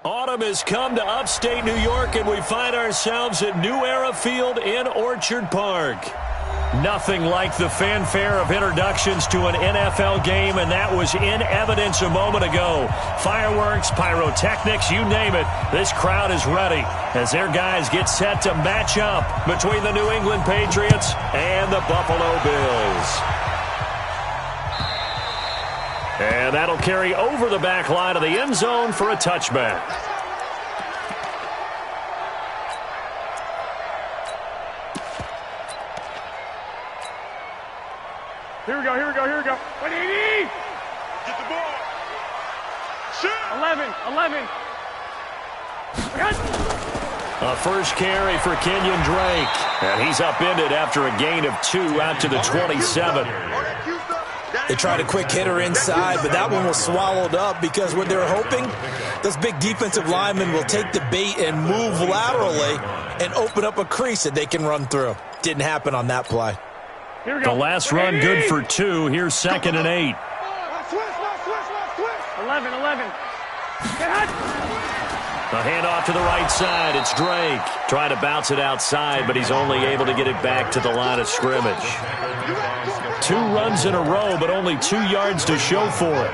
Autumn has come to upstate New York, and we find ourselves at New Era Field in Orchard Park. Nothing like the fanfare of introductions to an NFL game, and that was in evidence a moment ago. Fireworks, pyrotechnics, you name it. This crowd is ready as their guys get set to match up between the New England Patriots and the Buffalo Bills. And that'll carry over the back line of the end zone for a touchback. Here we go. 180! Get the ball. Shoot! 11. A first carry for Kenyon Drake. And he's upended after a gain of 2 out to the 27. They tried a quick hitter inside, but that one was swallowed up because what they were hoping, those big defensive linemen will take the bait and move laterally and open up a crease that they can run through. Didn't happen on that play. Here we go. The last run good for 2. Here's 2nd and 8. 11. A handoff to the right side. It's Drake. Trying to bounce it outside, but he's only able to get it back to the line of scrimmage. 2 runs in a row, but only 2 yards to show for it.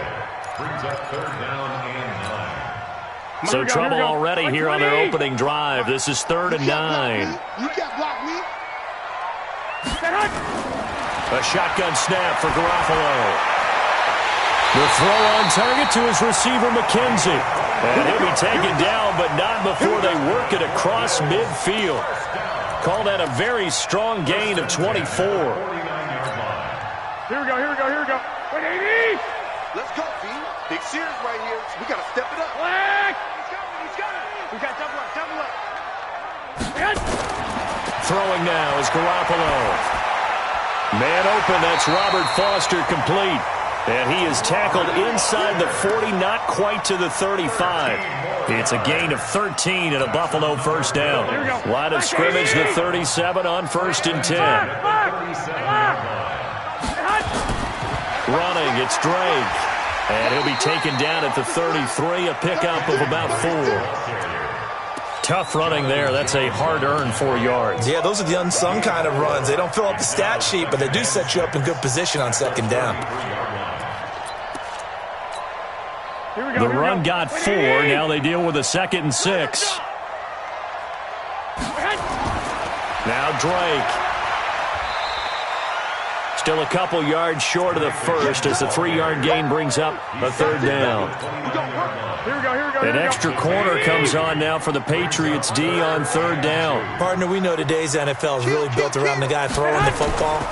So trouble already here on their opening drive. This is 3rd and 9. You can't block me. A shotgun snap for Garoppolo. The throw on target to his receiver, McKenzie. And he'll be taken down, but not before they work it across midfield. Call that a very strong gain of 24. Here we go. 180! Let's go, B. Big series right here. We got to step it up. Black! He's coming. We got double up. Throwing now is Garoppolo. Man open, that's Robert Foster complete. And he is tackled inside the 40, not quite to the 35. It's a gain of 13 and a Buffalo first down. Line of scrimmage, the 37 on 1st and 10. Running, it's Drake. And he'll be taken down at the 33, a pickup of about 4. Tough running there. That's a hard-earned 4 yards. Yeah, those are the unsung kind of runs. They don't fill up the stat sheet, but they do set you up in good position on 2nd down. The run got 4. Now they deal with a 2nd and 6. Now Drake. Still a couple yards short of the first as the 3-yard gain brings up a 3rd down. An extra corner comes on now for the Patriots D on 3rd down. Partner, we know today's NFL is really built around the guy throwing the football.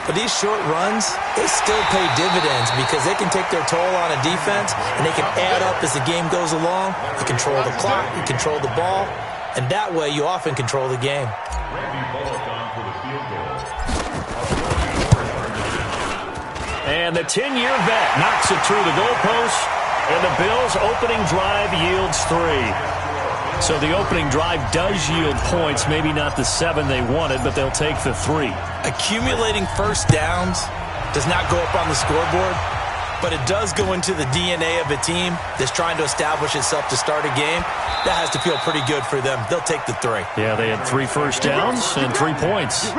But these short runs, they still pay dividends because they can take their toll on a defense and they can add up as the game goes along. You control the clock, you control the ball, and that way you often control the game. And the 10-year vet knocks it through the goalpost, and the Bills' opening drive yields 3. So the opening drive does yield points, maybe not the 7 they wanted, but they'll take the 3. Accumulating first downs does not go up on the scoreboard, but it does go into the DNA of a team that's trying to establish itself to start a game. That has to feel pretty good for them. They'll take the 3. Yeah, they had 3 first downs and 3 points.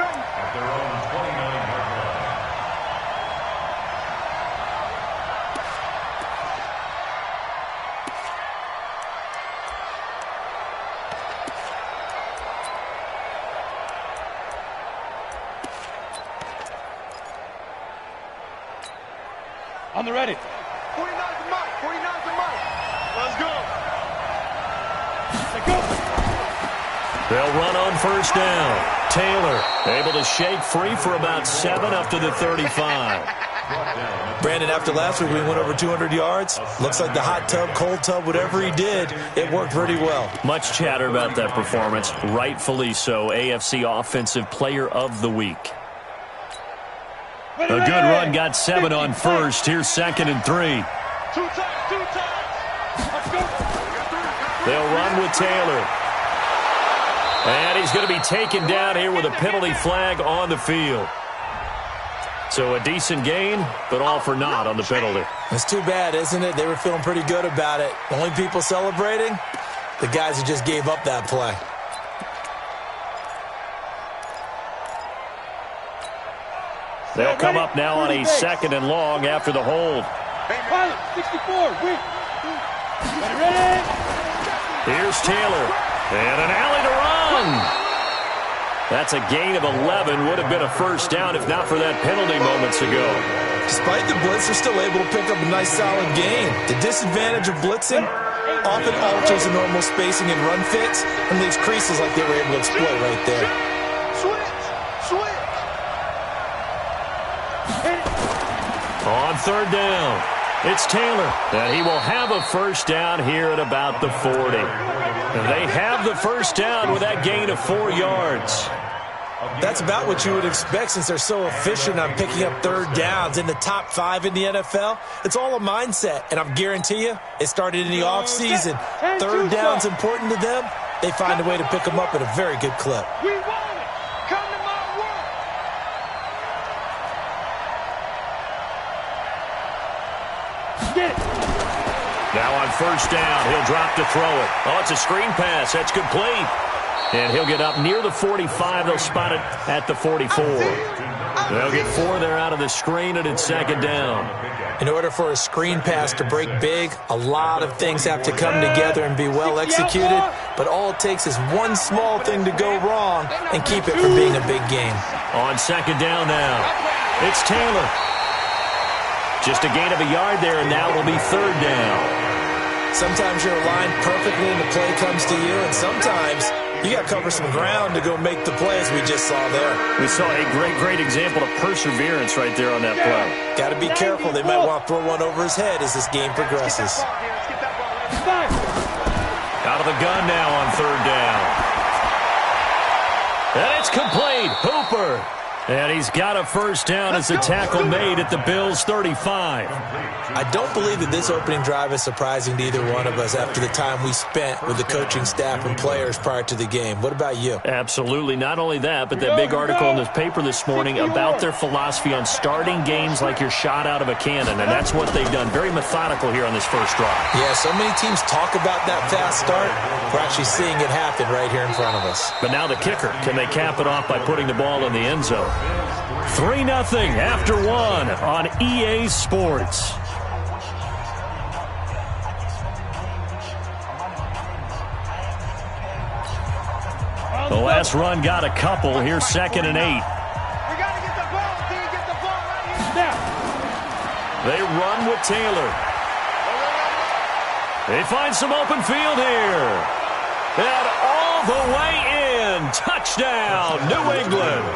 On the ready. 49's the mark. Let's go. They'll run on first down. Taylor able to shake free for about 7 up to the 35. Brandon, after last week we went over 200 yards. Looks like the hot tub, cold tub, whatever he did, it worked pretty well. Much chatter about that performance. Rightfully so. AFC Offensive Player of the Week. A good run got 7 on first. Here's 2nd and 3. 2 times. Let's go. They'll run with Taylor. And he's going to be taken down here with a penalty flag on the field. So a decent gain, but all for naught on the penalty. It's too bad, isn't it? They were feeling pretty good about it. Only people celebrating, the guys who just gave up that play. They'll come up now on a 2nd and long after the hold. 64, win. Here's Taylor. And an alley to run. That's a gain of 11. Would have been a first down if not for that penalty moments ago. Despite the blitz, they're still able to pick up a nice solid gain. The disadvantage of blitzing often alters the normal spacing and run fits and leaves creases like they were able to exploit right there. Switch. On 3rd down, it's Taylor. And he will have a first down here at about the 40. And they have the first down with that gain of 4 yards. That's about what you would expect since they're so efficient on picking up 3rd downs in the top 5 in the NFL. It's all a mindset, and I guarantee you it started in the offseason. 3rd down's important to them. They find a way to pick them up at a very good clip. We want it. Come to my world. Get it. Now on first down, he'll drop to throw it. Oh, it's a screen pass. That's complete. And he'll get up near the 45. They'll spot it at the 44. They'll get 4 there out of the screen, and it's 2nd down. In order for a screen pass to break big, a lot of things have to come together and be well executed, but all it takes is one small thing to go wrong and keep it from being a big game. On 2nd down now, it's Taylor. Just a gain of a yard there, and now it'll be 3rd down. Sometimes you're aligned perfectly and the play comes to you, and sometimes you got to cover some ground to go make the play, as we just saw there. We saw a great example of perseverance right there on that play. Got to be careful. They might want to throw one over his head as this game progresses. Out of the gun now on 3rd down. And it's complete. Hooper. And he's got a first down as the tackle made at the Bills' 35. I don't believe that this opening drive is surprising to either one of us after the time we spent with the coaching staff and players prior to the game. What about you? Absolutely. Not only that, but that big article in the paper this morning about their philosophy on starting games like you're shot out of a cannon, and that's what they've done. Very methodical here on this first drive. Yeah, so many teams talk about that fast start. We're actually seeing it happen right here in front of us. But now the kicker. Can they cap it off by putting the ball in the end zone? 3-0 after 1 on EA Sports. The last run got a couple. Here's 2nd and 8. We got to get the ball. Can you get the ball right here? They run with Taylor. They find some open field here. And all the way in. Touchdown, New England.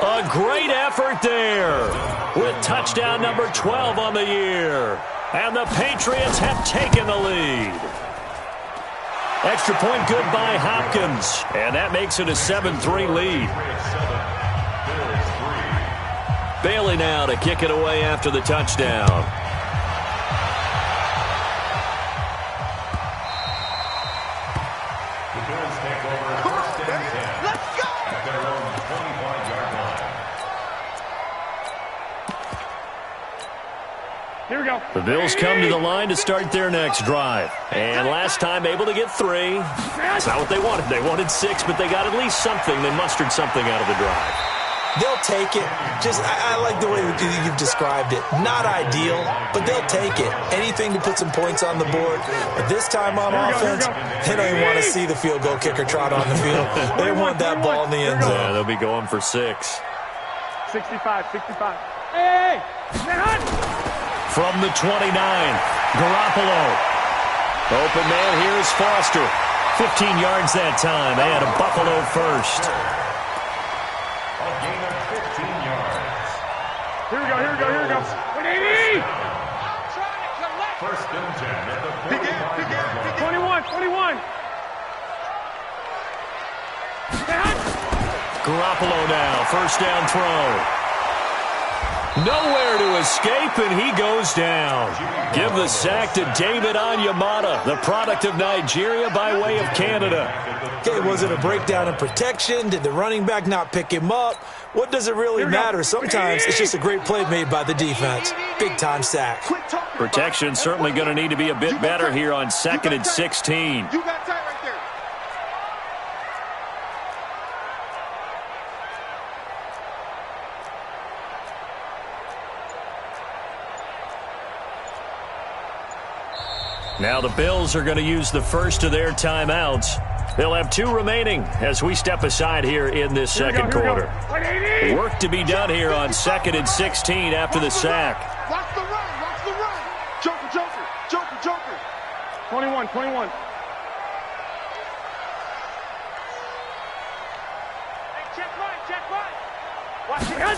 A great effort there with touchdown number 12 on the year. And the Patriots have taken the lead. Extra point good by Hopkins. And that makes it a 7-3 lead. Bailey now to kick it away after the touchdown. Here we go. The Bills come to the line to start their next drive. And last time able to get 3. That's not what they wanted. They wanted 6, but they got at least something. They mustered something out of the drive. They'll take it. I like the way you've described it. Not ideal, but they'll take it. Anything to put some points on the board. But this time on offense, they don't even want to see the field goal kicker trot on the field. They want that ball in the end zone. Yeah, they'll be going for 6. 65. Hey! From the 29, Garoppolo. Open man, here's Foster. 15 yards that time, and a Buffalo first. A gain of 15 yards. Here we go. 180! First and 10 at the 45-yard line. 21. Garoppolo now, first down throw. Nowhere to escape, and he goes down. Give the sack to David Onyemata, the product of Nigeria by way of Canada. Okay, was it a breakdown in protection? Did the running back not pick him up? What does it really matter? Sometimes it's just a great play made by the defense. Big-time sack. Protection certainly going to need to be a bit better here on 2nd and 16. You got time right Now the Bills are going to use the first of their timeouts. They'll have 2 remaining as we step aside here in this second quarter. Work to be done here on 2nd and 16 after the sack. Watch the run. Watch the run. Joker, Joker, Joker, Joker. 21, 21. Hey, check right. Watch the gun.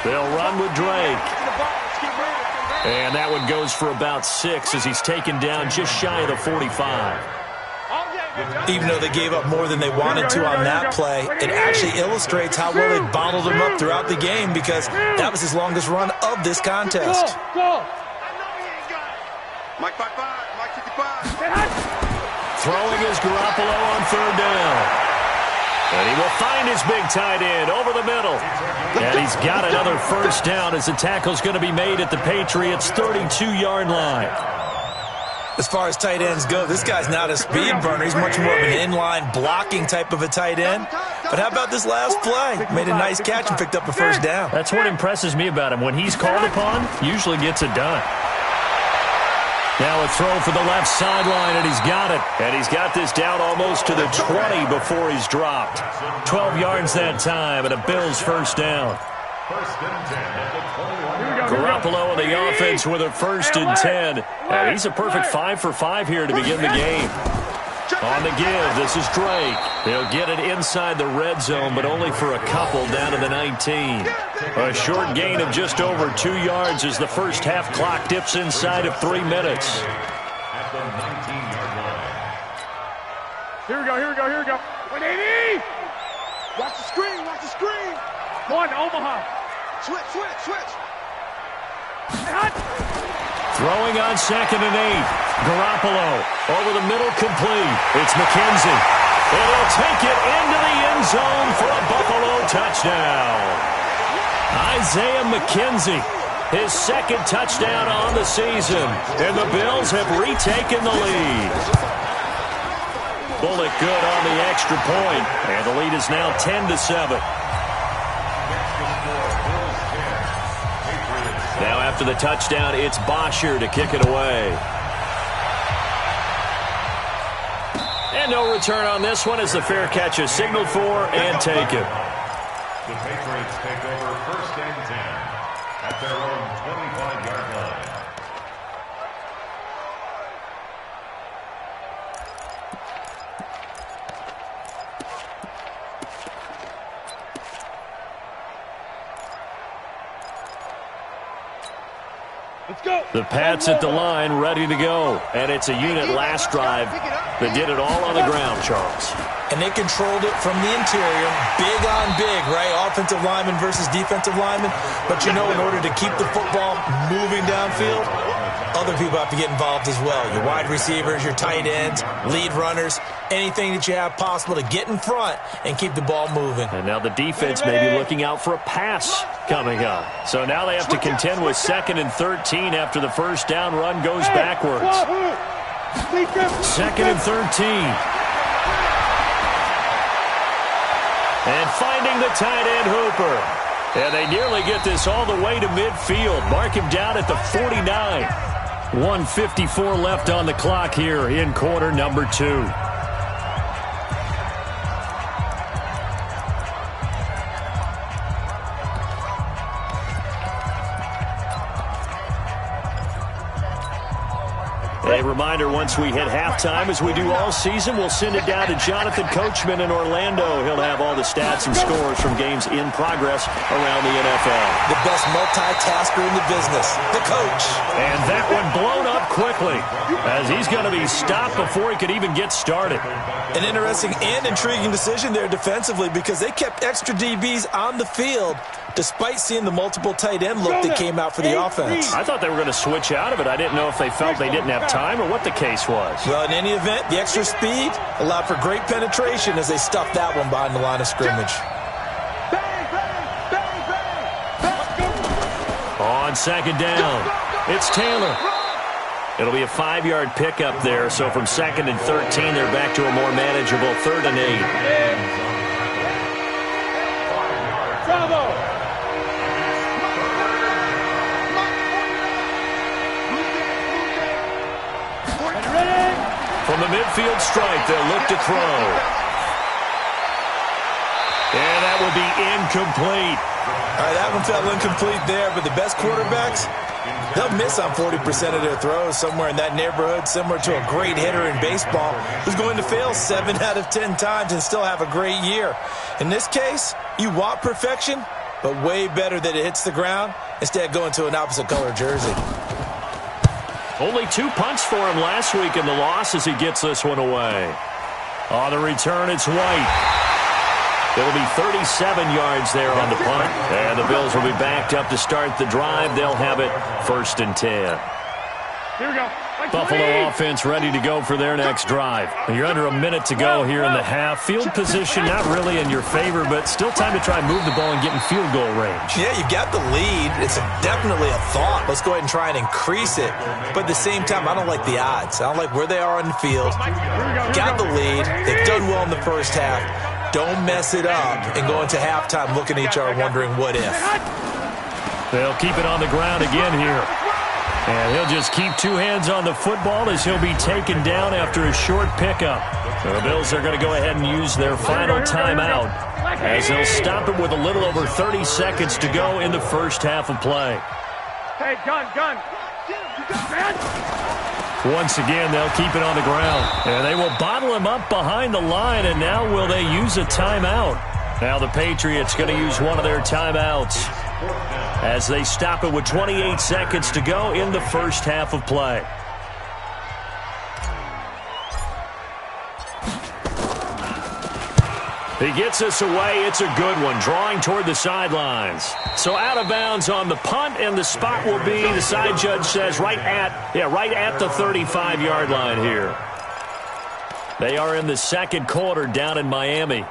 They'll run with Drake. And that one goes for about 6 as he's taken down just shy of the 45. Even though they gave up more than they wanted to on that play, it actually illustrates how well they bottled him up throughout the game because that was his longest run of this contest. Go. Mike 55, Mike 55. Throwing is Garoppolo on 3rd down. And he will find his big tight end over the middle. And he's got another first down as the tackle's going to be made at the Patriots' 32-yard line. As far as tight ends go, this guy's not a speed burner. He's much more of an inline blocking type of a tight end. But how about this last play? Made a nice catch and picked up a first down. That's what impresses me about him. When he's called upon, usually gets it done. Now a throw for the left sideline, and he's got it. And he's got this down almost to the 20 before he's dropped. 12 yards that time, and a Bills first down. Garoppolo in the offense with a 1st and 10. And he's a perfect 5 for 5 here to begin the game. On the give, this is Drake. He'll get it inside the red zone, but only for a couple down to the 19. A short gain of just over 2 yards as the first half clock dips inside of 3 minutes. At the 19-yard line. Here we go. 180. Watch the screen. 1, Omaha. Switch. Throwing on 2nd and 8. Garoppolo over the middle, complete. It's McKenzie. And he'll take it into the end zone for a Buffalo touchdown. Isaiah McKenzie, his 2nd touchdown on the season. And the Bills have retaken the lead. Bullock good on the extra point. And the lead is now 10-7. Now after the touchdown, it's Bosher to kick it away. And no return on this one as the fair catch is signaled for and taken. The Patriots take over 1st and 10 at their own 25-yard line. Let's go. The Pats at the line, ready to go. And it's a unit last drive that did it all on the ground, Charles. And they controlled it from the interior, big on big, right? Offensive lineman versus defensive lineman. But you know, in order to keep the football moving downfield, other people have to get involved as well. Your wide receivers, your tight ends, lead runners, anything that you have possible to get in front and keep the ball moving. And now the defense may be looking out for a pass coming up. So now they have to contend with 2nd and 13 after the first down run goes backwards. 2nd and 13. And finding the tight end, Hooper. And they nearly get this all the way to midfield. Mark him down at the 49. 1:54 left on the clock here in quarter number 2. A reminder, once we hit halftime, as we do all season, we'll send it down to Jonathan Coachman in Orlando. He'll have all the stats and scores from games in progress around the NFL. The best multitasker in the business, the coach. And that one blown up quickly as he's going to be stopped before he could even get started. An interesting and intriguing decision there defensively because they kept extra DBs on the field despite seeing the multiple tight end look that came out for the offense. I thought they were going to switch out of it. I didn't know if they felt they didn't have time or what the case was. Well, in any event, the extra speed allowed for great penetration as they stuffed that one behind the line of scrimmage. On 2nd down, it's Taylor. It'll be a 5-yard pickup there, so from 2nd and 13, they're back to a more manageable 3rd and 8. Bravo. the midfield stripe, they'll look to throw. And that will be incomplete. All right, that one fell incomplete there, but the best quarterbacks, they'll miss on 40% of their throws, somewhere in that neighborhood, similar to a great hitter in baseball who's going to fail 7 out of 10 times and still have a great year. In this case, you want perfection, but way better that it hits the ground instead of going to an opposite color jersey. Only 2 punts for him last week in the loss as he gets this one away. On the return, it's White. It'll be 37 yards there on the punt. And the Bills will be backed up to start the drive. They'll have it 1st and 10. Here we go. Buffalo offense ready to go for their next drive. You're under a minute to go here in the half. Field position not really in your favor, but still time to try and move the ball and get in field goal range. Yeah, you've got the lead. It's definitely a thought. Let's go ahead and try and increase it. But at the same time, I don't like the odds. I don't like where they are on the field. Got the lead. They've done well in the first half. Don't mess it up and go into halftime looking at each other wondering what if. They'll keep it on the ground again here. And he'll just keep 2 hands on the football as he'll be taken down after a short pickup. The Bills are going to go ahead and use their final timeout as they'll stop it with a little over 30 seconds to go in the first half of play. Hey, gun. Once again, they'll keep it on the ground. And they will bottle him up behind the line, and now will they use a timeout? Now the Patriots going to use one of their timeouts as they stop it with 28 seconds to go in the first half of play. He gets us away. It's a good one, drawing toward the sidelines. So out of bounds on the punt, and the spot will be, the side judge says, right at the 35-yard line here. They are in the second quarter down in Miami.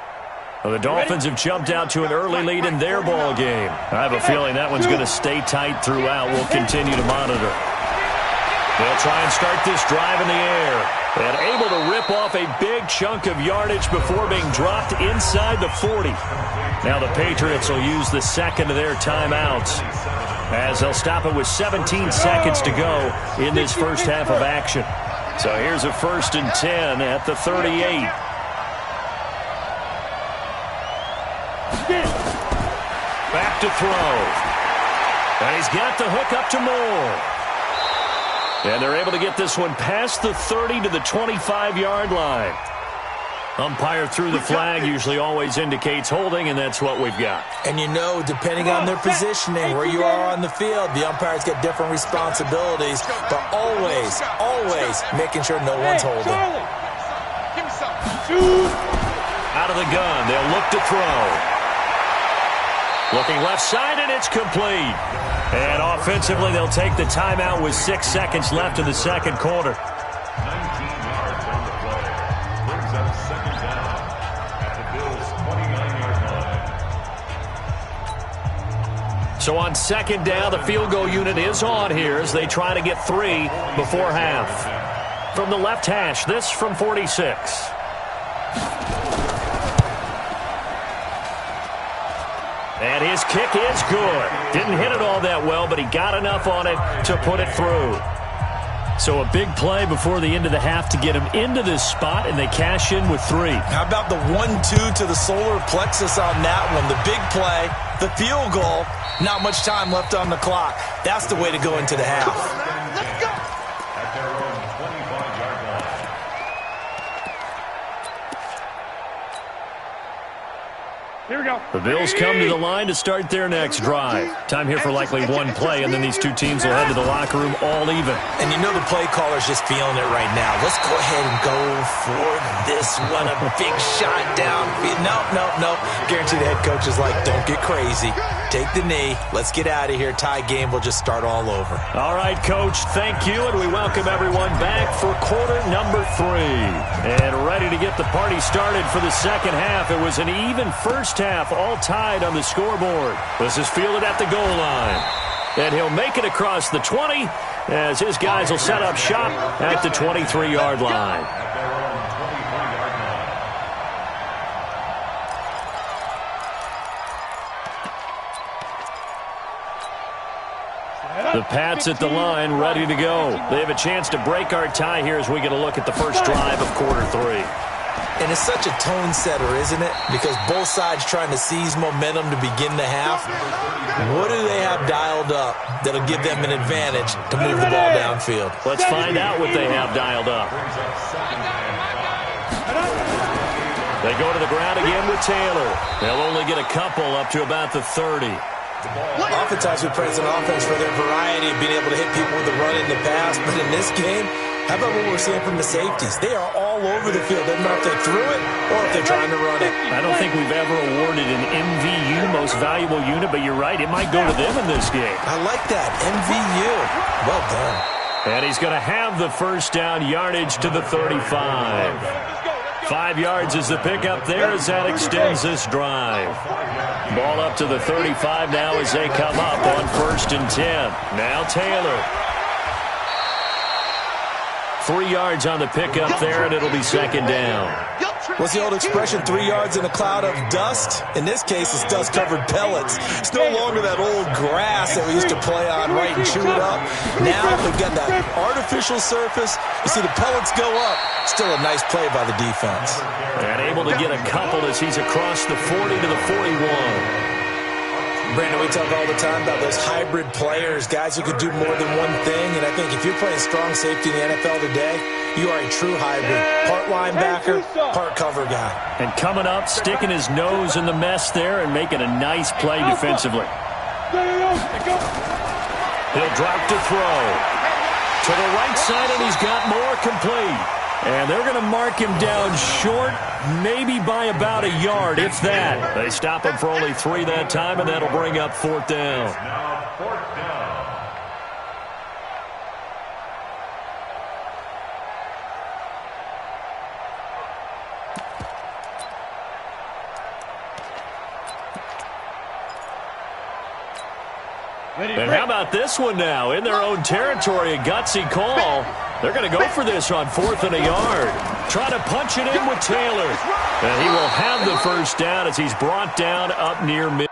Well, the Dolphins have jumped out to an early lead in their ball game. I have a feeling that one's going to stay tight throughout. We'll continue to monitor. They'll try and start this drive in the air. And able to rip off a big chunk of yardage before being dropped inside the 40. Now the Patriots will use the second of their timeouts as they'll stop it with 17 seconds to go in this first half of action. So here's a 1st and 10 at the 38. Back to throw. And he's got the hook up to Moore. And they're able to get this one past the 30 to the 25-yard line. Umpire threw the flag, usually always indicates holding, and that's what we've got. And you know, depending on their positioning, where you are on the field, the umpires get different responsibilities, but always making sure no one's holding. Out of the gun, they'll look to throw. Looking left side, and it's complete. And offensively, they'll take the timeout with 6 seconds left in the second quarter. 19 yards on the play. Brings up 2nd down at the Bills' 29-yard line. So on 2nd down, the field goal unit is on here as they try to get 3 before half. From the left hash, this from 46. And his kick is good. Didn't hit it all that well, but he got enough on it to put it through. So a big play before the end of the half to get him into this spot, and they cash in with 3. How about the 1-2 to the solar plexus on that one? The big play, the field goal, not much time left on the clock. That's the way to go into the half. Let's go! At their own 25-yard line. Here we go. The Bills come to the line to start their next drive. Time here for likely one play, and then these two teams will head to the locker room all even. And you know the play caller's just feeling it right now. Let's go ahead and go for this one. A big shot downfield. Nope. Guarantee the head coach is like, don't get crazy. Take the knee. Let's get out of here. Tie game. We'll just start all over. All right, Coach, thank you, and we welcome everyone back for quarter number 3. And ready to get the party started for the second half. It was an even first half, all tied on the scoreboard. This is fielded at the goal line. And he'll make it across the 20 as his guys will set up shop at the 23-yard line. At their own 23-yard line. The Pats at the line, ready to go. They have a chance to break our tie here as we get a look at the first drive of quarter 3. And it's such a tone setter, isn't it? Because both sides trying to seize momentum to begin the half. What do they have dialed up that'll give them an advantage to move the ball downfield? Let's find out what they have dialed up. They go to the ground again with Taylor. They'll only get a couple up to about the 30. Oftentimes we praise an offense for their variety of being able to hit people with the run in the pass, but in this game, how about what we're seeing from the safeties? They are all over the field. Doesn't matter if they threw it or if they're trying to run it. I don't think we've ever awarded an MVU, most valuable unit, but you're right, it might go to them in this game. I like that, MVU. Well done. And he's going to have the first down, yardage to the 35. 5 yards is the pickup there as that extends this drive. Ball up to the 35 now as they come up on 1st and 10. Now Taylor. 3 yards on the pickup there, and it'll be 2nd down. What's the old expression, 3 yards in a cloud of dust? In this case, it's dust-covered pellets. It's no longer that old grass that we used to play on, right, and chew it up. Now we've got that artificial surface. You see the pellets go up. Still a nice play by the defense. And able to get a couple as he's across the 40 to the 41. Brandon, we talk all the time about those hybrid players, guys who could do more than one thing. And I think if you're playing strong safety in the NFL today, you are a true hybrid. Part linebacker, part cover guy. And coming up, sticking his nose in the mess there and making a nice play defensively. He'll drop to throw. To the right side, and he's got more, complete. And they're going to mark him down short, maybe by about a yard, if that. They stop him for only 3 that time, and that'll bring up 4th down. Now 4th down. And how about this one now? In their own territory, a gutsy call. They're going to go for this on 4th and a yard. Try to punch it in with Taylor. And he will have the first down as he's brought down up near mid.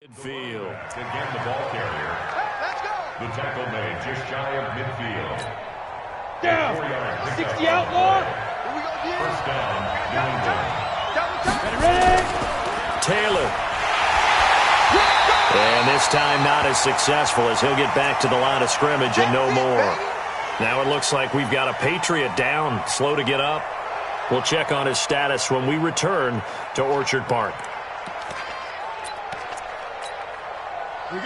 Midfield. Again, the ball carrier. Let's go. The tackle made just shy of midfield. Down. 4 yards. 60 outlaw. Here we go, yeah. First down, New England. Double time. Ready? Taylor. And this time not as successful as he'll get back to the line of scrimmage and no more. Now it looks like we've got a Patriot down, slow to get up. We'll check on his status when we return to Orchard Park.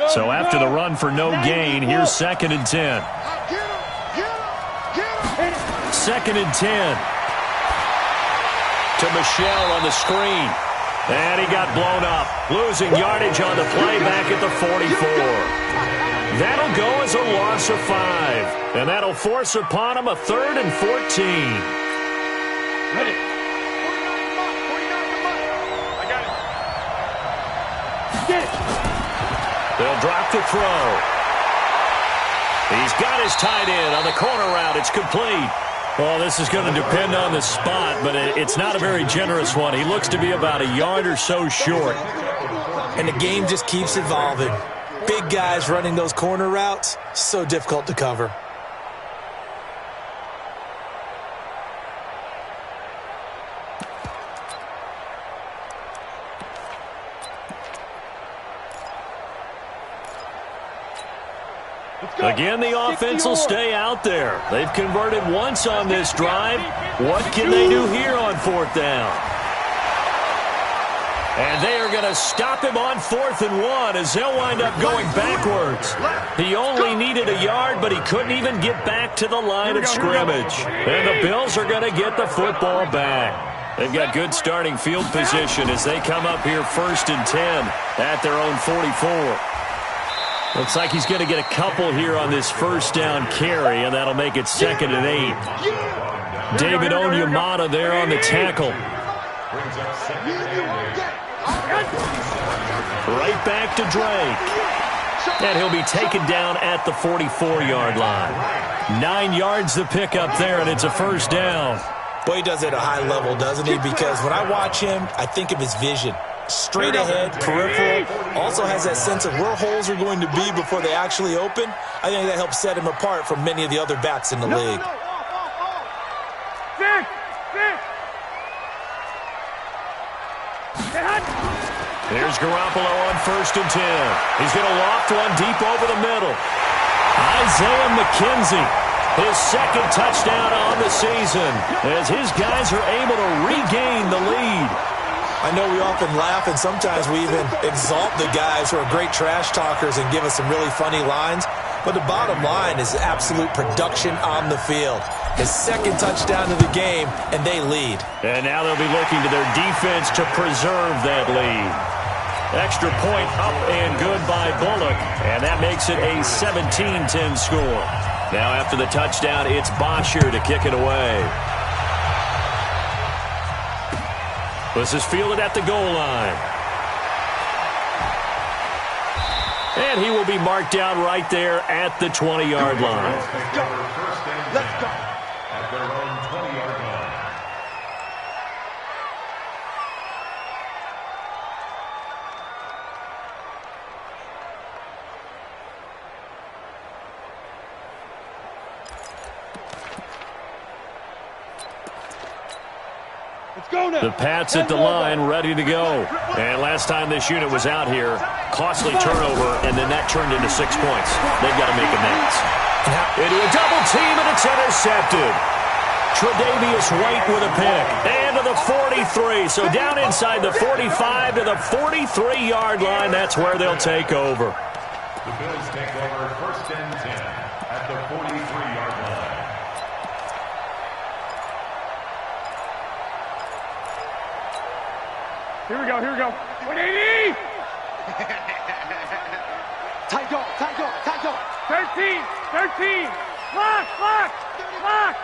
So after the run for no gain, here's 2nd and 10. 2nd and 10. To Michelle on the screen. And he got blown up. Losing yardage on the play back at the 44. That'll go as a loss of 5. And that'll force upon him a 3rd and 14. Ready? They'll drop to throw. He's got his tight end on the corner route. It's complete. Well, this is going to depend on the spot, but it's not a very generous one. He looks to be about a yard or so short. And the game just keeps evolving. Big guys running those corner routes, so difficult to cover. Again, the offense will stay out there. They've converted once on this drive. What can they do here on 4th down? And they are going to stop him on 4th and 1 as they'll wind up going backwards. He only needed a yard, but he couldn't even get back to the line of scrimmage. And the Bills are going to get the football back. They've got good starting field position as they come up here 1st and 10 at their own 44. Looks like he's going to get a couple here on this 1st down carry, and that'll make it 2nd and 8. David Onyemata there on the tackle. Right back to Drake. And he'll be taken down at the 44-yard line. 9 yards the pickup there, and it's a 1st down. Well, he does it at a high level, doesn't he? Because when I watch him, I think of his vision. Straight ahead, peripheral, also has that sense of where holes are going to be before they actually open. I think that helps set him apart from many of the other backs in the league. Here's Garoppolo on 1st and 10. He's going to loft one deep over the middle. Isaiah McKenzie, his 2nd touchdown on the season, as his guys are able to regain the lead. I know we often laugh, and sometimes we even exalt the guys who are great trash talkers and give us some really funny lines. But the bottom line is absolute production on the field. His 2nd touchdown of the game, and they lead. And now they'll be looking to their defense to preserve that lead. Extra point up and good by Bullock, and that makes it a 17-10 score. Now after the touchdown, it's Bosher to kick it away. This is fielded at the goal line. And he will be marked down right there at the 20-yard line. Let's go. At their own 20-yard line. The Pats at the line, ready to go. And last time this unit was out here, costly turnover, and then that turned into 6 points. They've got to make amends. Into a double team, and it's intercepted. Tre'Davious White with a pick. And to the 43. So down inside the 45 to the 43-yard line. That's where they'll take over. The Bills take over 1st and 10 at the 43-yard line. Here we go, here we go. 180! Tight go, tight go, tight go. 13, 13. Lock, lock, lock.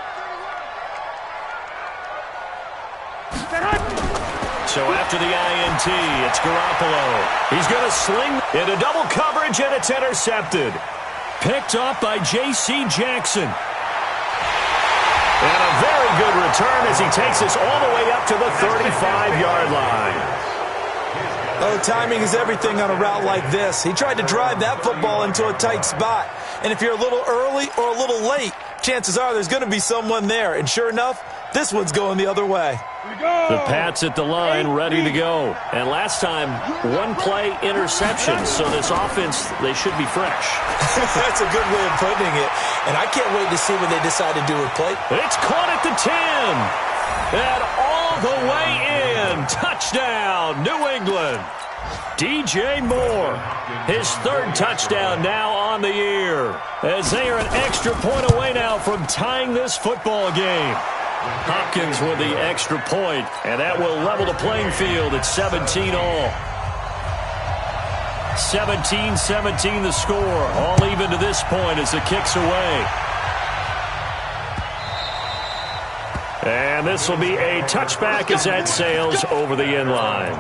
So after the INT, it's Garoppolo. He's going to sling into double coverage, and it's intercepted. Picked off by J.C. Jackson. And a very good return as he takes us all the way up to the 35-yard line. Oh, timing is everything on a route like this. He tried to drive that football into a tight spot. And if you're a little early or a little late, chances are there's going to be someone there. And sure enough, this one's going the other way. The Pats at the line, ready to go. And last time, 1-play interception. So this offense, they should be fresh. That's a good way of putting it. And I can't wait to see what they decide to do with play. It's caught at the 10. And all the way in. Touchdown, New England. DJ Moore, his 3rd touchdown now on the year. As they are an extra point away now from tying this football game. Hopkins with the extra point, and that will level the playing field at 17 all. 17-17 the score, all even to this point as the kick's away. And this will be a touchback as that sails over the end line.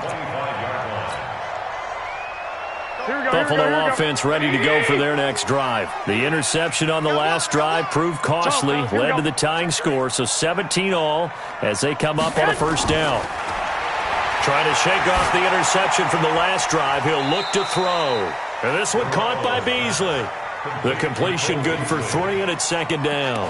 Buffalo offense ready to go for their next drive. The interception on the last drive proved costly, led to the tying score, so 17 all as they come up on a 1st down. Trying to shake off the interception from the last drive. He'll look to throw. And this one caught by Beasley. The completion good for 3, and it's second down.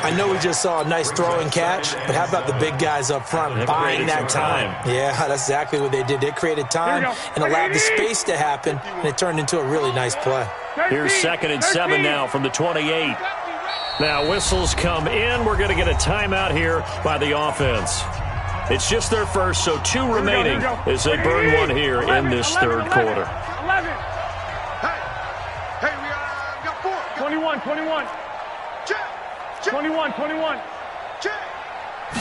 I know we just saw a nice throw and catch, but how about the big guys up front buying that time? Yeah, that's exactly what they did. They created time and allowed the space to happen, and it turned into a really nice play. Here's 2nd and 7 now from the 28. Now whistles come in. We're going to get a timeout here by the offense. It's just their first, so 2 remaining as they burn one here in this third quarter. 11. Hey, we got 4. 21. 21. 21.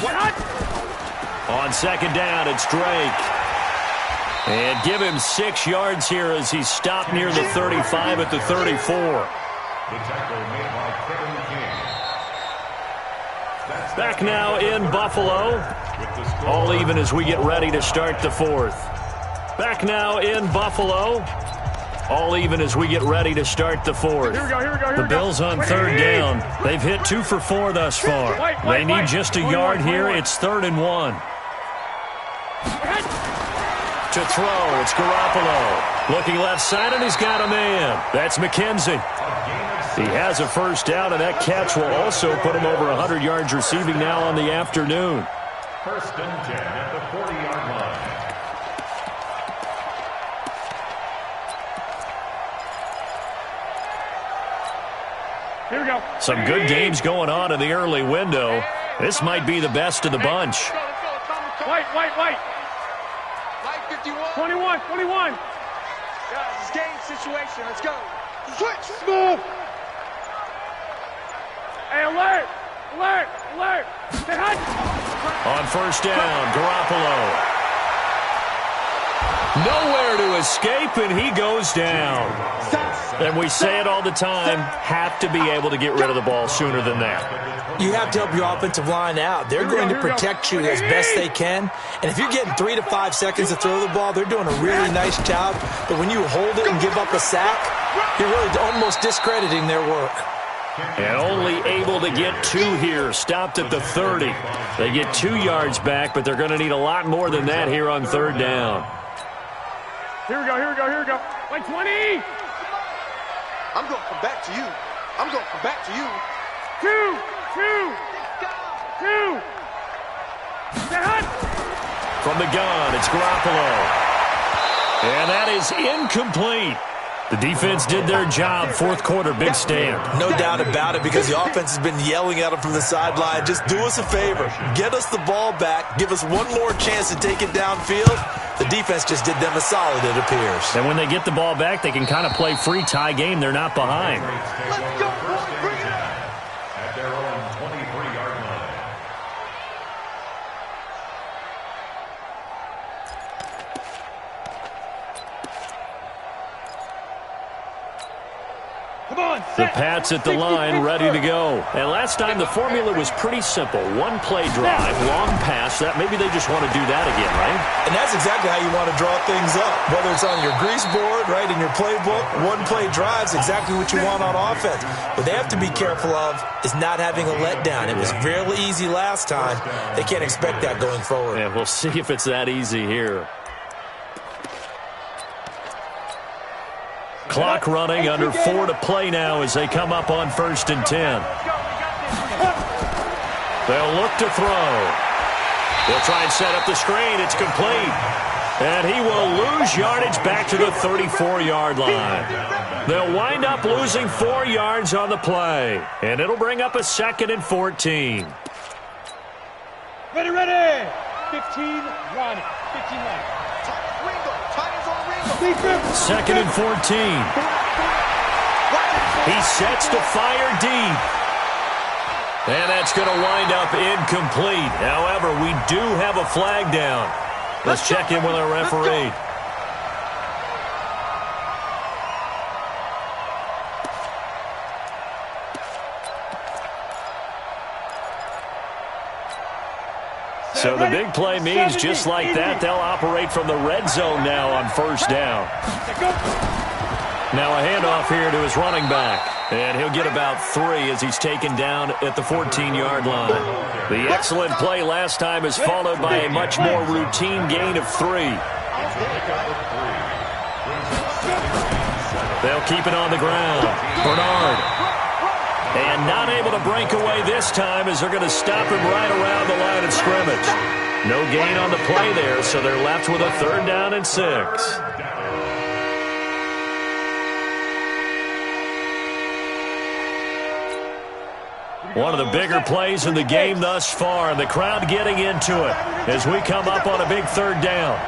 What? On second down, it's Drake. And give him 6 yards here as he's stopped near the 35 at the 34. The tackle made by Kevin King. Back now in Buffalo. All even as we get ready to start the 4th. Back now in Buffalo. All even as we get ready to start the 4th. Here we go. The Bills on 3rd down. They've hit 2 for 4 thus far. They need just a yard here. It's 3rd and 1. To throw, it's Garoppolo. Looking left side, and he's got a man. That's McKenzie. He has a first down, and that catch will also put him over 100 yards receiving now on the afternoon. 1st and 10 at the 40-yard line. Here we go. Some good games going on in the early window. This might be the best of the bunch. White. 21. Guys, it's game situation. Let's go. Switch. Move. Hey, alert. Stay hot. On first down, Garoppolo. Nowhere to escape, and he goes down. And we say it all the time, have to be able to get rid of the ball sooner than that. You have to help your offensive line out. They're going to protect you as best they can. And if you're getting 3 to 5 seconds to throw the ball, they're doing a really nice job. But when you hold it and give up a sack, you're really almost discrediting their work. And only able to get 2 here, stopped at the 30. They get 2 yards back, but they're going to need a lot more than that here on 3rd down. Here we go. Like 20. I'm going to come back to you. 2. Stay hot. From the gun, it's Garoppolo. And that is incomplete. The defense did their job. 4th quarter, big stand. No doubt about it, because the offense has been yelling at them from the sideline. Just do us a favor. Get us the ball back. Give us one more chance to take it downfield. The defense just did them a solid, it appears. And when they get the ball back, they can kind of play free tie game. They're not behind. Let's go, boys. Bring it up. At their own 23-yard line. Come on. The Pats at the line, ready to go. And last time, the formula was pretty simple. 1 play drive, long pass. That maybe they just want to do that again, right? And that's exactly how you want to draw things up. Whether it's on your grease board, right, in your playbook, 1 play drive's exactly what you want on offense. What they have to be careful of is not having a letdown. It was fairly easy last time. They can't expect that going forward. Yeah, we'll see if it's that easy here. Clock running, under 4 to play now as they come up on 1st and 10. They'll look to throw. They'll try and set up the screen. It's complete. And he will lose yardage back to the 34-yard line. They'll wind up losing 4 yards on the play. And it'll bring up a 2nd and 14. Ready. 15 running. 15 running. 2nd and 14. He sets to fire deep. And that's going to wind up incomplete. However, we do have a flag down. Let's check in with our referee. So the big play means just like that, they'll operate from the red zone now on 1st down. Now a handoff here to his running back. And he'll get about 3 as he's taken down at the 14-yard line. The excellent play last time is followed by a much more routine gain of 3. They'll keep it on the ground. Bernard. And not able to break away this time as they're going to stop him right around the line of scrimmage. No gain on the play there, so they're left with a 3rd down and 6. One of the bigger plays in the game thus far, and the crowd getting into it as we come up on a big 3rd down.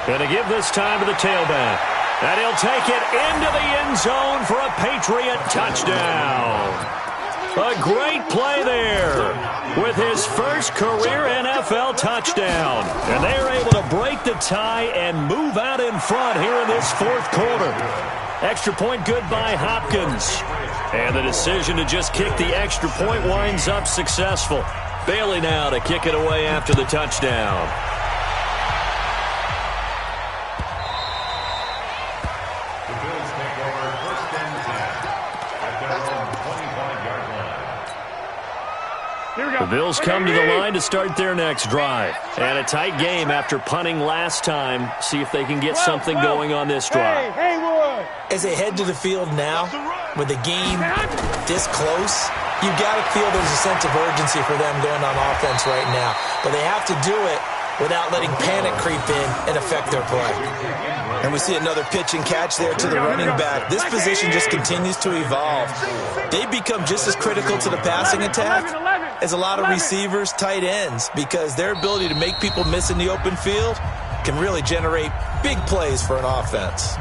Going to give this time to the tailback. And he'll take it into the end zone for a Patriot touchdown. A great play there with his first career NFL touchdown. And they're able to break the tie and move out in front here in this 4th quarter. Extra point good by Hopkins. And the decision to just kick the extra point winds up successful. Bailey now to kick it away after the touchdown. The Bills come to the line to start their next drive. And a tight game after punting last time. See if they can get something going on this drive. As they head to the field now, with the game this close, you've got to feel there's a sense of urgency for them going on offense right now. But they have to do it without letting panic creep in and affect their play. And we see another pitch and catch there to the running back. This position just continues to evolve. They become just as critical to the passing attack as a lot of receivers, tight ends, because their ability to make people miss in the open field can really generate big plays for an offense.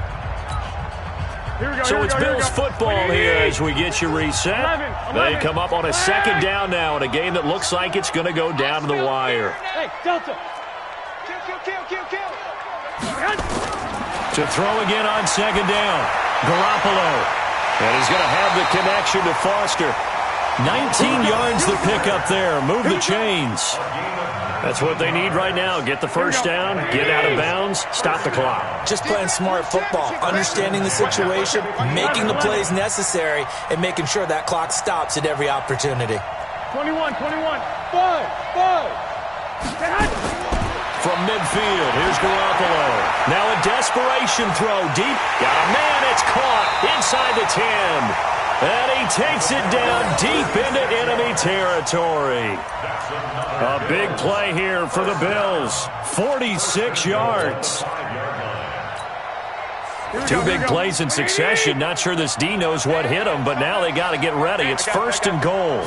So it's Bills football here as we get you reset. They come up on a 2nd down now in a game that looks like it's going to go down to the wire. Hey, Delta. Kill. To throw again on 2nd down. Garoppolo. And he's going to have the connection to Foster. 19 yards the pickup there. Move the chains. That's what they need right now. Get the 1st down, get out of bounds, stop the clock. Just playing smart football, understanding the situation, making the plays necessary, and making sure that clock stops at every opportunity. 21. 5. From midfield, here's Garoppolo. Now a desperation throw deep. Got a man, it's caught inside the 10. And he takes it down deep into enemy territory. A big play here for the Bills. 46 yards. 2 big plays in succession. Not sure this D knows what hit him, but now they got to get ready. It's 1st and goal.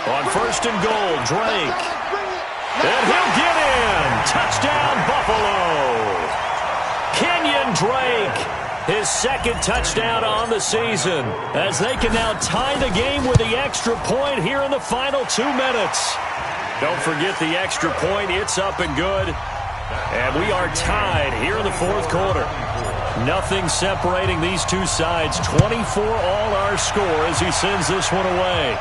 On 1st and goal, Drake. And he'll get in. Touchdown, Buffalo. Kenyon Drake. His 2nd touchdown on the season as they can now tie the game with the extra point here in the final 2 minutes. Don't forget the extra point. It's up and good. And we are tied here in the 4th quarter. Nothing separating these two sides. 24 all our score as he sends this one away.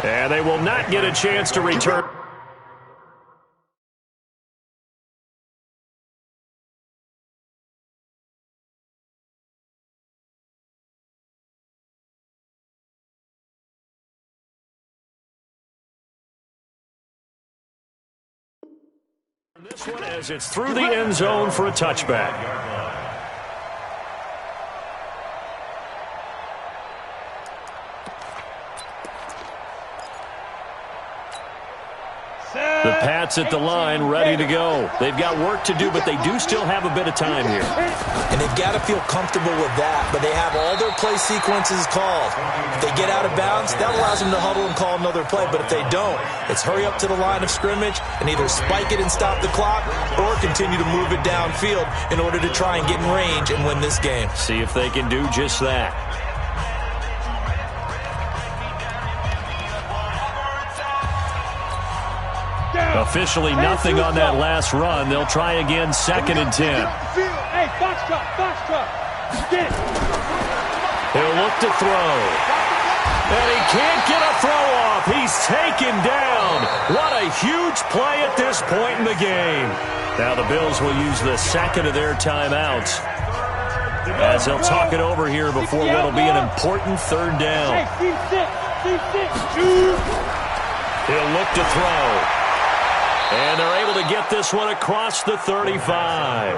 And they will not get a chance to return. This one as it's through the end zone for a touchback. The Pats at the line, ready to go. They've got work to do, but they do still have a bit of time here. And they've got to feel comfortable with that, but they have all their play sequences called. If they get out of bounds, that allows them to huddle and call another play, but if they don't, it's hurry up to the line of scrimmage and either spike it and stop the clock or continue to move it downfield in order to try and get in range and win this game. See if they can do just that. Officially nothing on that last run. They'll try again, 2nd and 10. Hey, box truck. Get it. He'll look to throw. And he can't get a throw off. He's taken down. What a huge play at this point in the game. Now the Bills will use the 2nd of their timeouts as they'll talk it over here before what will be an important 3rd down. Hey, C6. He'll look to throw. And they're able to get this one across the 35.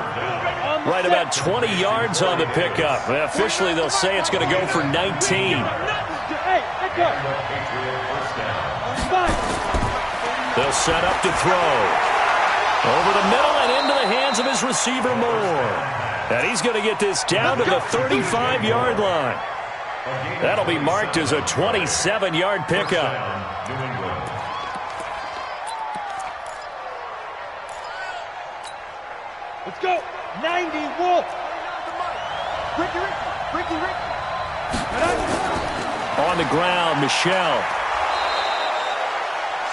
Right about 20 yards on the pickup. Officially, they'll say it's going to go for 19. They'll set up to throw. Over the middle and into the hands of his receiver, Moore. And he's going to get this down to the 35-yard line. That'll be marked as a 27-yard pickup. Let's go. 90, Wolf. Ricky. On the ground, Michelle.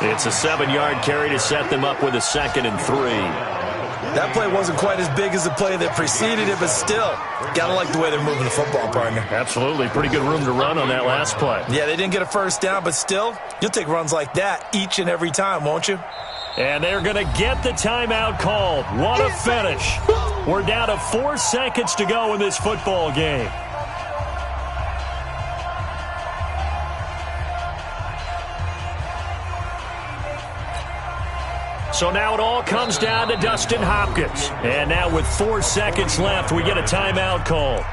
It's a 7-yard carry to set them up with a 2nd and 3. That play wasn't quite as big as the play that preceded it, but still, gotta like the way they're moving the football, partner. Absolutely. Pretty good room to run on that last play. Yeah, they didn't get a first down, but still, you'll take runs like that each and every time, won't you? And they're going to get the timeout called. What a finish. We're down to 4 seconds to go in this football game. So now it all comes down to Dustin Hopkins. And now with 4 seconds left, we get a timeout call.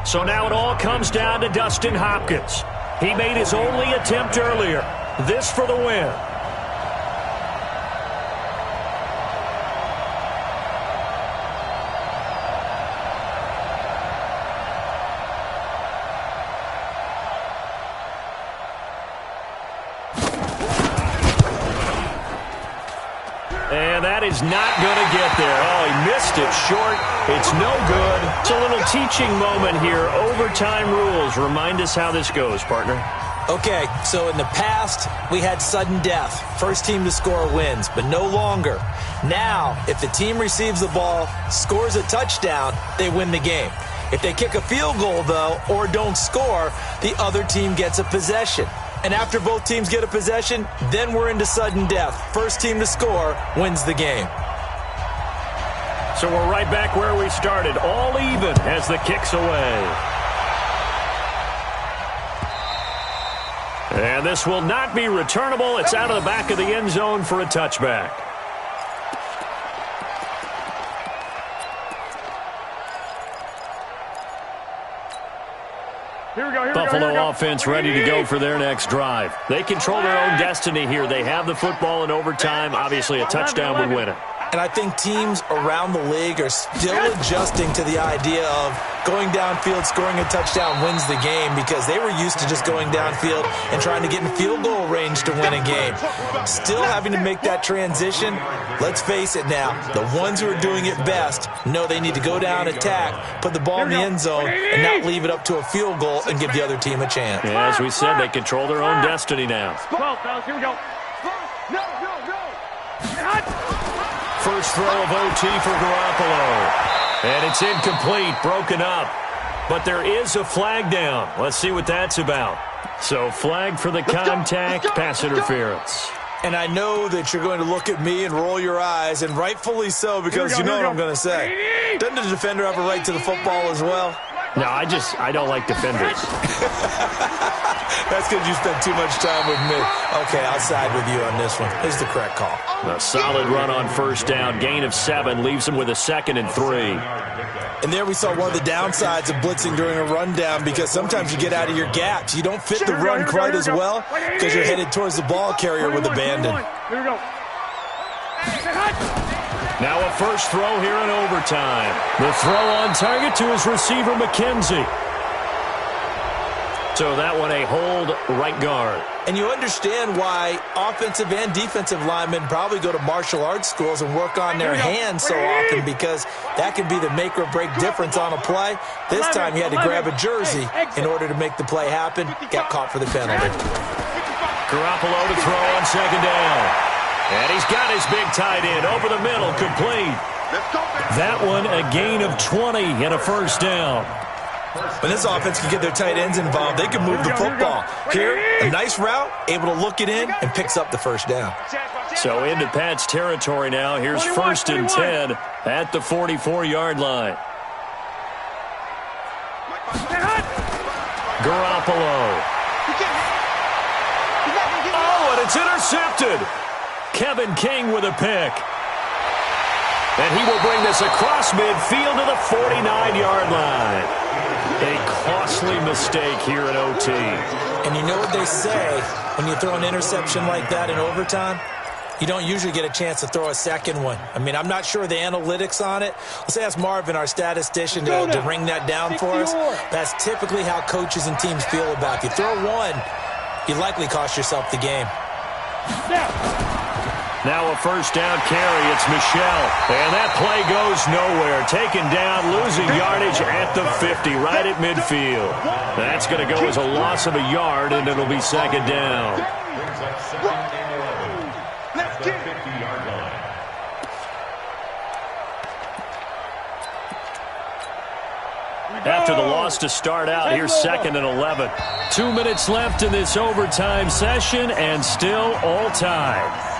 So now it all comes down to Dustin Hopkins. He made his only attempt earlier. This for the win. And that is not going to get there. Oh, he missed it short. It's no good. It's a little teaching moment here. Overtime rules. Remind us how this goes, partner. Okay, so in the past, we had sudden death. First team to score wins, but no longer. Now, if the team receives the ball, scores a touchdown, they win the game. If they kick a field goal, though, or don't score, the other team gets a possession. And after both teams get a possession, then we're into sudden death. First team to score wins the game. So we're right back where we started. All even as the kick's away. And this will not be returnable. It's out of the back of the end zone for a touchback. Buffalo offense ready to go for their next drive. They control their own destiny here. They have the football in overtime. Obviously, a touchdown would win it. And I think teams around the league are still adjusting to the idea of going downfield, scoring a touchdown wins the game, because they were used to just going downfield and trying to get in field goal range to win a game. Still having to make that transition. Let's face it now, the ones who are doing it best know they need to go down, attack, put the ball in the end zone, and not leave it up to a field goal and give the other team a chance. Yeah, as we said, they control their own destiny now. 12, fellas, here we go. No. First throw of OT for Garoppolo. And it's incomplete, broken up. But there is a flag down. Let's see what that's about. So flag for the contact, pass interference. And I know that you're going to look at me and roll your eyes, and rightfully so, because you know what I'm going to say. Doesn't the defender have a right to the football as well? No, I don't like defenders. That's because you spent too much time with me. Okay, I'll side with you on this one. This is the correct call. A solid run on first down. Gain of 7 leaves them with a 2nd and 3. And there we saw one of the downsides of blitzing during a rundown, because sometimes you get out of your gaps. You don't fit the run quite as well because you're headed towards the ball carrier with abandon. Here we go. Now a first throw here in overtime. The throw on target to his receiver, McKenzie. So that one a hold right guard. And you understand why offensive and defensive linemen probably go to martial arts schools and work on their hands so often, because that can be the make or break difference on a play. This time he had to grab a jersey in order to make the play happen. Got caught for the penalty. Garoppolo to throw on 2nd down. And he's got his big tight end over the middle, complete. That one a gain of 20 and a first down. When this offense can get their tight ends involved, they can move the football. Here, a nice route, able to look it in, and picks up the first down. So into Pat's territory now. Here's 1st and 10 at the 44-yard line. Garoppolo. Oh, and it's intercepted. Kevin King with a pick. And he will bring this across midfield to the 49-yard line. A costly mistake here in OT. And you know what they say, when you throw an interception like that in overtime, you don't usually get a chance to throw a second one. I mean, I'm not sure the analytics on it. Let's ask Marvin, our statistician, to ring that down for us. That's typically how coaches and teams feel about it. If you throw one, you likely cost yourself the game. Now a first down carry. It's Michel. And that play goes nowhere. Taken down, losing yardage at the 50, right at midfield. That's going to go as a loss of a yard, and it'll be second down. After the loss to start out, here's 2nd and 11. 2 minutes left in this overtime session, and still all tied.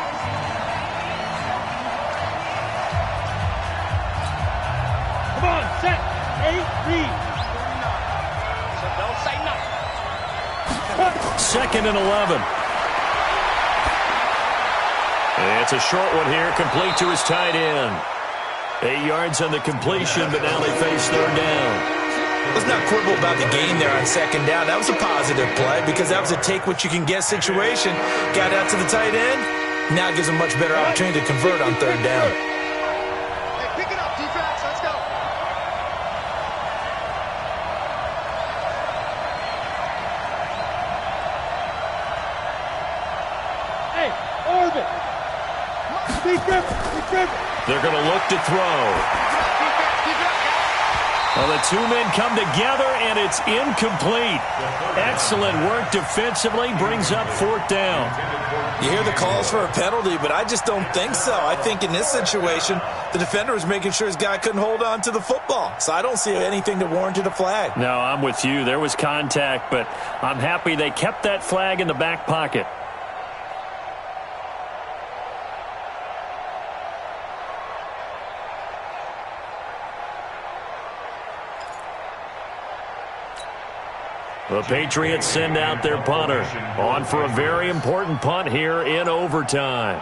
Come on, set, 8, read. So don't say nothing. 2nd and 11. It's a short one here, complete to his tight end. 8 yards on the completion, but now they face third down. Let's not quibble about the gain there on second down. That was a positive play because that was a take-what-you-can-get situation. Got out to the tight end. Now it gives them a much better opportunity to convert on third down. Hey, pick it up, defense. Let's go. Hey, orbit. Be driven. They're going to look to throw. Well, the two men come together, and it's incomplete. Excellent work defensively, brings up fourth down. You hear the calls for a penalty, but I just don't think so. I think in this situation, the defender was making sure his guy couldn't hold on to the football. So I don't see anything to warrant a flag. No, I'm with you. There was contact, but I'm happy they kept that flag in the back pocket. The Patriots send out their punter on for a very important punt here in overtime.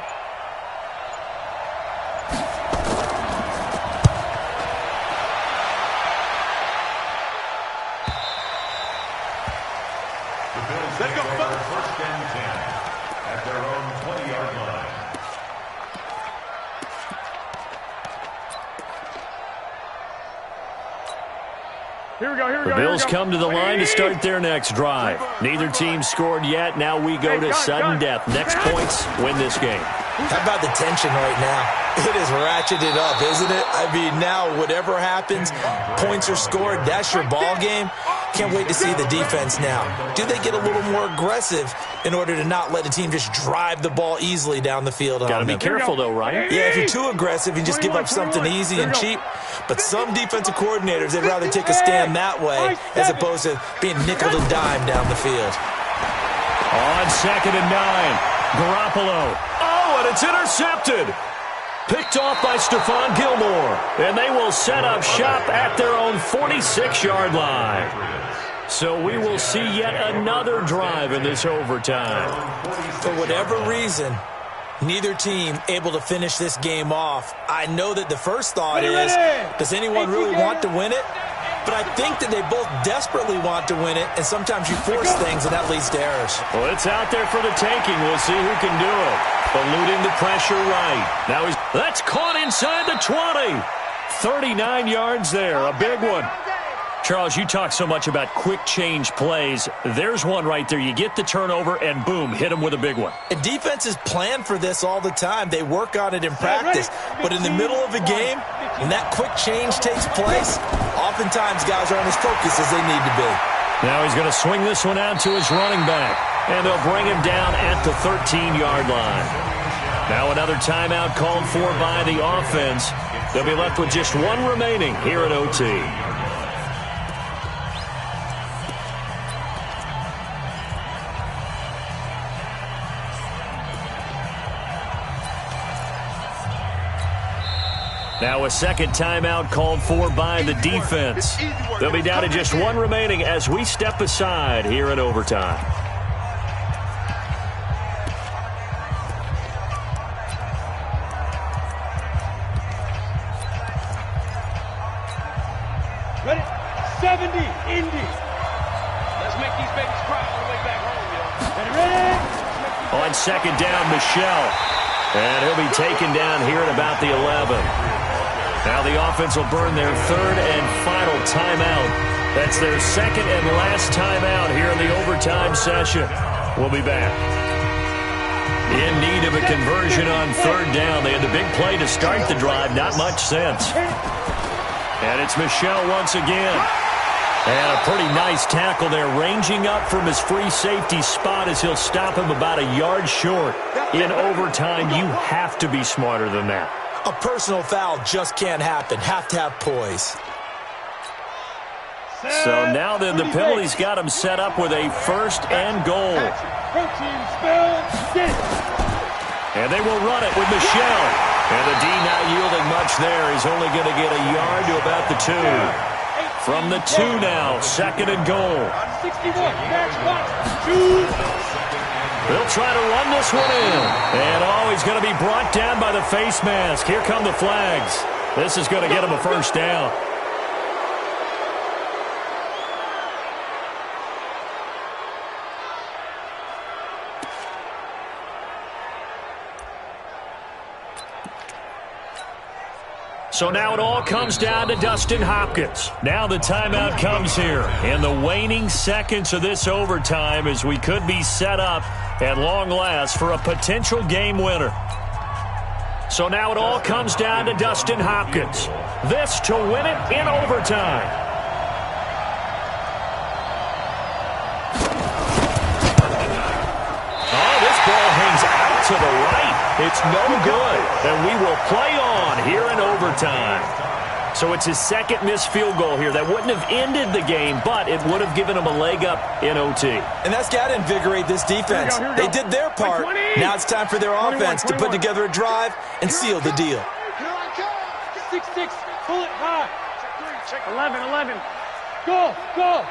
Let's go. First and 10 at their own 20-yard line. Here we go. The Bills come to the line to start their next drive. Neither team scored yet. Now we go to sudden death. Next points win this game. How about the tension right now? It is ratcheted up, isn't it? I mean, now whatever happens, points are scored. That's your ball game. Can't wait to see the defense now. Do they get a little more aggressive in order to not let a team just drive the ball easily down the field? Got to be careful, though, right? Yeah, if you're too aggressive, you just give up something easy and cheap. But some defensive coordinators, they'd rather take a stand that way as opposed to being nickel and dime down the field. On 2nd and 9, Garoppolo. Oh, and it's intercepted. Picked off by Stephon Gilmore. And they will set up shop at their own 46-yard line. So we will see yet another drive in this overtime. For whatever reason, neither team able to finish this game off. I know that the first thought is, does anyone really want to win it? But I think that they both desperately want to win it, and sometimes you force things, and that leads to errors. Well, it's out there for the taking. We'll see who can do it. Eluding the pressure right. Now that's caught inside the 20. 39 yards there, a big one. Charles, you talk so much about quick change plays. There's one right there. You get the turnover, and boom, hit them with a big one. And defenses plan for this all the time. They work on it in practice. But in the middle of a game, when that quick change takes place, oftentimes guys aren't as focused as they need to be. Now he's going to swing this one out to his running back, and they'll bring him down at the 13-yard line. Now another timeout called for by the offense. They'll be left with just one remaining here at OT. Now a second timeout called for by the defense. They'll be down to just one remaining as we step aside here in overtime. Ready? 70, Indy. Let's make these babies cry all the way back home, yo. Ready? On second down, Michelle. And he'll be taken down here at about the 11. Now the offense will burn their third and final timeout. That's their second and last timeout here in the overtime session. We'll be back. In need of a conversion on third down. They had the big play to start the drive. Not much sense. And it's Michelle once again. And a pretty nice tackle there, ranging up from his free safety spot as he'll stop him about a yard short. In overtime, you have to be smarter than that. A personal foul just can't happen. Have to have poise. So now then, the penalty's got him set up with a first and goal. And they will run it with Michelle. And the D not yielding much there. He's only going to get a yard to about the 2. From the 2 now, second and goal. 61, match 1, 2. They'll try to run this one in. And he's going to be brought down by the face mask. Here come the flags. This is going to get him a first down. So now it all comes down to Dustin Hopkins. Now the timeout comes here in the waning seconds of this overtime as we could be set up at long last for a potential game winner. So now it all comes down to Dustin Hopkins. This to win it in overtime. Oh, this ball hangs out to the right. It's no good, and we will play on here in overtime. So it's his second missed field goal here. That wouldn't have ended the game, but it would have given him a leg up in OT. And that's got to invigorate this defense. Here we go. They did their part. Now it's time for their offense to put together a drive and seal the deal. 6-6, pull it high. 11, go, go.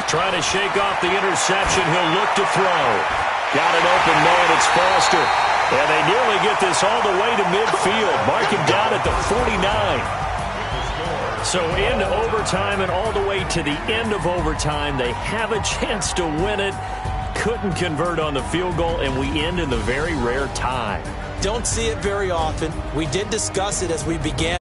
Trying to shake off the interception. He'll look to throw. Got an open man. It's Foster. And they nearly get this all the way to midfield. Mark him down at the 49. So into overtime and all the way to the end of overtime. They have a chance to win it. Couldn't convert on the field goal, and we end in the very rare tie. Don't see it very often. We did discuss it as we began.